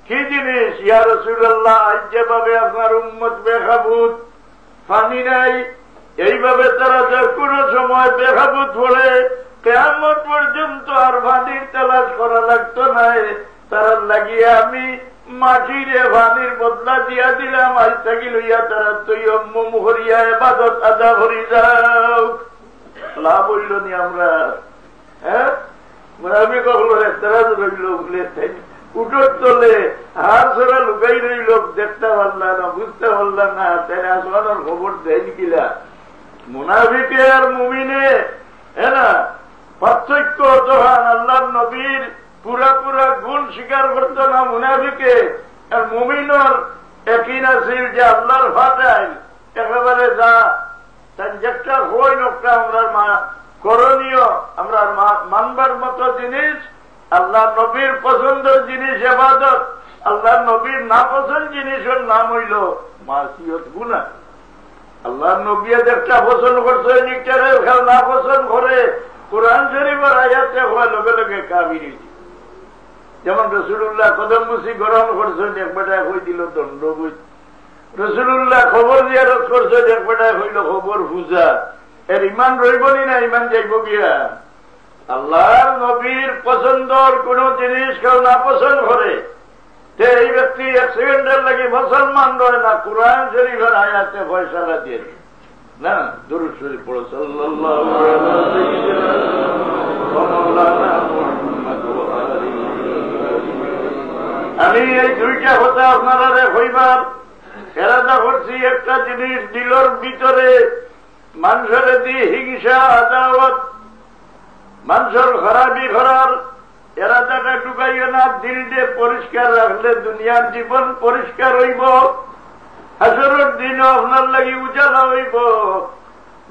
কি জিনিস? ইয়া রাসূলুল্লাহ, আজ যেভাবে আপনার উম্মত বেখাবুত, পানি নাই, এইভাবে তারা যে কোনো সময় বেখাবুত পড়ে কিয়ামত পর্যন্ত আর পানির তালাশ করা লাগতো নাই। তারা লাগিয়ে আমি মাটিরে পানির বদলা দিয়া দিলাম, আজ থাকি লইয়া তারা তৈয়ম্মুম করিয়া ইবাদত আদা করি যাও। লাভ হইল নি আমরা? হ্যাঁ, মুনাফিক হলো তারা রইল বলে উঠোর তলে হার ছড়া লুকাই রইল, দেখতে পারলাম না, বুঝতে পারলাম না, তাই আসমানের খবর দেন কিলা? মুনাফিকে আর মুমিনে হ্যাঁ পার্থক্য তখন আল্লাহর নবীর পুরা পুরা গুণ স্বীকার করতো না মুনাফিকে, আর মুমিনর একই নাছিল যে আল্লাহর ফাটাইল একেবারে যা একটা হই নকটা আমরা করণীয়, আমরা মানবার মতো জিনিস, আল্লাহ নবীর পছন্দের জিনিস ইবাদত, আল্লাহ নবীর না পছন্দ জিনিসের নাম হইল মাসিয়ত, গুনাহ। আল্লাহ নবী একটা পছন্দ করছে, নিকটারে না পছন্দ করে কোরআন শরীফের আয়াতে হওয়ার লগে লগে কাফির। যেমন রাসূলুল্লাহ কদম মুসি গ্রহণ করছেন, এক বেটায় হয়ে দিল দণ্ড বুঝ। রাসূলুল্লাহ খবর জিয়ারত করছেন, এক বেটায় হইল খবর পূজা। এর ইমান রইবনি না? ইমান যাইব গিয়া? আল্লাহর নবীর পছন্দর কোন জিনিস কেউ না পছন্দ করে, এই ব্যক্তি এক সেকেন্ডের লাগে মুসলমান রয় না। কোরআন শরীফের আয়াতে ফয়সালা দিয়ে না, দুরূদ শরীফ পড়ো, সাল্লাল্লাহু আলাইহি ওয়াসাল্লাম। আমি এই দুইটা কথা আপনারা হইবার এরাদা করছি। একটা জিনিস দিলর ভিতরে মানুষের দিয়ে হিংসা, আদাওয়াত, মানুষের খারাপি করার এরাদাটা ঢুকাইও না। দিলকে পরিষ্কার রাখলে দুনিয়ার জীবন পরিষ্কার হইব, হাসরের দিনও আপনার লাগি উজালা হইব।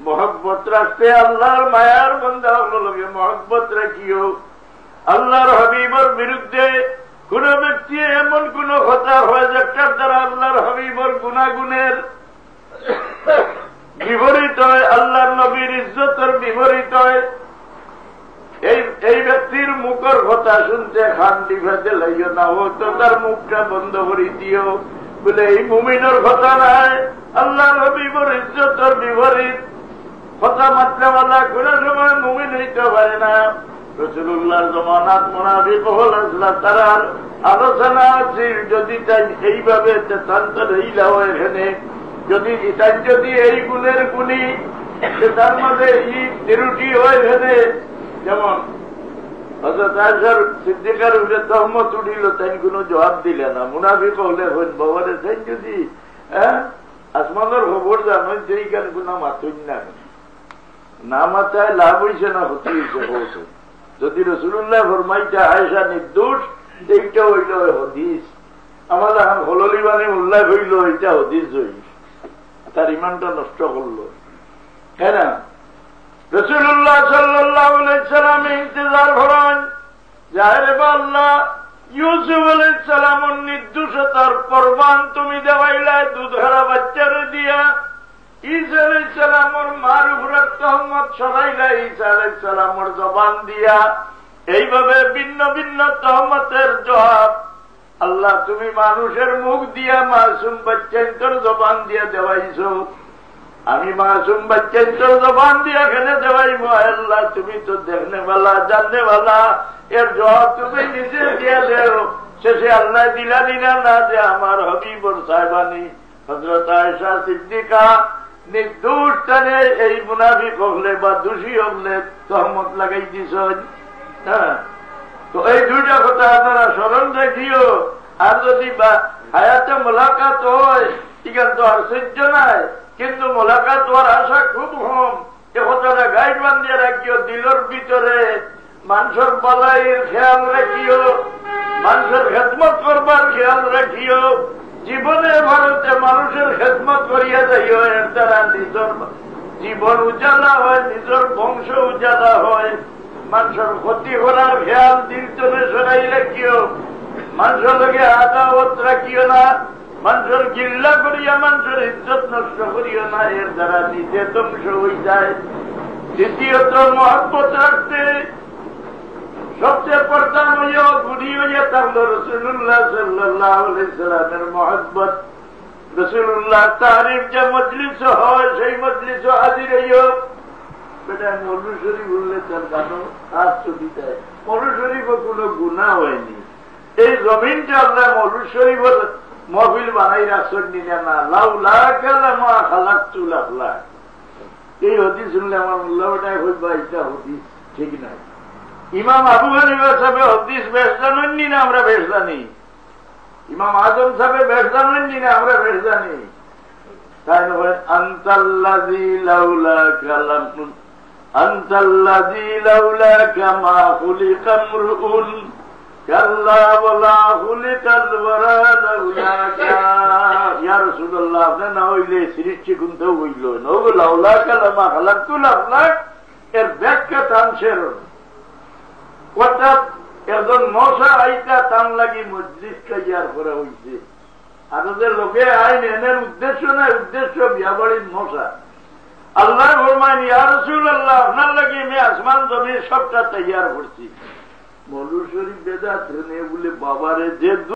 মহব্বত রাখতে আল্লাহর মায়ার বান্দা লগে মহব্বত রাখিও। আল্লাহর হাবিবের বিরুদ্ধে কোন ব্যক্তি এমন কোন কথা হয় যেটার দ্বারা আল্লাহর হাবিবের গুণাগুণের বিপরীত হয়, আল্লাহর নবীর ইজ্জতের বিপরীত হয়, এই ব্যক্তির মুখের কথা শুনতে খান্ডি ফেতে লাইও না, হতো তার মুখটা বন্ধ করে দিও। বলে এই মুমিনের কথা নাই, আল্লাহর হাবিবের ইজ্জতের বিপরীত কথা মাত্রাওয়ালা কোন সময় মুমিন হইতে পারে না। রাসূলুল্লাহর জমানাত মুনাফিক হল আসলা, তারার আলোচনা আছে। যদি তাই এইভাবে তান্তর হইলা হয় এখানে, যদি এই গুণের গুণী তার মধ্যে এই ত্রুটি হয় এখানে, যেমন হযরত আয়েশার সিদ্দিকার উপরে তহমত উঠিল, তাই কোনো জবাব দিলে না। মুনাফিক হলে হইন বাবারে, তাই যদি আসমানের খবর জানো সেইখানে কোনো মাথুন না মাথায় লাভ হইছে না ক্ষতি হইছে বলছে। যদি রাসূলুল্লাহ ফরমাইটা আয়েশা নির্দোষ, এইটা হইল হাদিস। আমার এখন হললি মানে উল্লাহ হইল, এটা হাদিস হইল, তার ইমানটা নষ্ট করলো। হ্যাঁ না? রাসূলুল্লাহ সাল্লাল্লাহু আলাইহি সাল্লাম ইন্তজার করেন, যারে আল্লাহ ইউসুফ আলাইহিস সালামের নির্দোষতার প্রমাণ তুমি দেওয়াইলা দুধহারা বাচ্চারে দিয়া। ঈসা আলাইহিস সালামের মার উপরে তহমত ছড়াইলা ঈসা আলাইহিস সালামের জবান দিয়া। এইভাবে ভিন্ন ভিন্ন তহমতের জবাব আল্লাহ তুমি মানুষের মুখ দিয়া মাসুম বাচ্চার জবান দিয়া দেওয়াইছো। আমি মাসুম বাচ্চার জবান দিয়া এখানে দেওয়াইব। আল্লাহ তুমি তো দেখনে বালা, জাননে বালা, এর জবাব তুমি নিজে দিয়া দেও। শেষে আল্লাহ দিলা না যে আমার হাবিবর সাহেবানি হযরত আয়েশা সিদ্দিকা নির্দোষ টানে এই মুনাফিক হলে বা দোষী হলে তহমত লাগাই দিছ। হ্যাঁ, তো এই দুইটা কথা আপনারা স্মরণ রাখিও। আর যদি হায়াতে মোলাকাত হয় এখানে তো আর সহ্য নাই, কিন্তু মোলাকাত হওয়ার আশা খুব কম। এ কথাটা গাইড বান্ধিয়ে রাখিও, দিলের ভিতরে মানুষের বলাইয়ের খেয়াল রাখিও, মানুষের খেদমত করবার খেয়াল রাখিও। জীবনে ভারতে মানুষের খেদমত করিয়া যাইও, এর দ্বারা নিজের জীবন উজালা হয়, নিজের বংশ উজালা হয়। মানুষের ক্ষতি করার খেয়াল দিলতনে সরাই রাখিও, মানুষের লগে আদাওয়াত রাখিও না, মানুষের গিল্লা করিয়া মানুষের ইজ্জত নষ্ট করিও না, এর দ্বারা নিজে ধ্বংস হয়ে যায়। দ্বিতীয়ত মহব্বত রাখতে সবচেয়ে প্রধান হইয়া গুণী হইয়া থাকলো রাসূলুল্লাহ সাল্লাল্লাহু আলাইহি সাল্লামের মহব্বত। রাসূলুল্লাহ তারিফ যে মজলিস হয় সেই মজলিস হাজির হইয়া বেটা মৌলভী শরীফ বললে তার গানো আর ছবি দেয়। মৌলভী শরীফও কোনো গুনাহ হয়নি। এই জমিনটা আল্লাহ মৌলভী শরীফের মহফিল বানাই রাখছেন নিনা না। লাউলা কালামা খালাকতুল আখলাক, এই হাদিস শুনলে আমার মোল্লা বেটায় হইবা এটা হাদিস ঠিক নাই। ইমাম আবু হানিফা সাহেব হাদিস বেশ জানেননি না, আমরা বেশ জানি। ইমাম আজম সাহেব বেশ জানেননি না, আমরা বেশ জানি। তাই নয় আনতাল্লাযী লাউলা কালাম আনতাল্লাযী লাউলা কামা খুলিকা মরউন কাল্লা ওয়ালা খুলিকাল ওয়ারা লাউলাকা। ইয়া রাসূলুল্লাহ, আপনি না হইলে সৃষ্টি গুনতে হইল না, ও লাউলা কালামা খালাকতুল আখলাক এর ব্যাখ্যা তানশের অর্থাৎ একজন মশা আইতা তান লাগি মসজিদটা ইয়ার করা হয়েছে। আর ওদের লোকে আইন এনের উদ্দেশ্য নাই, উদ্দেশ্য বিয়াবাড়ির মশা। আল্লাহ ফরমান ইয়া রাসূলুল্লাহ, আপনার লাগি আমি আসমান জমিন সবটা তৈয়ার করছি। মৌলভী শরীফ বেদাত বলে বাবারে যে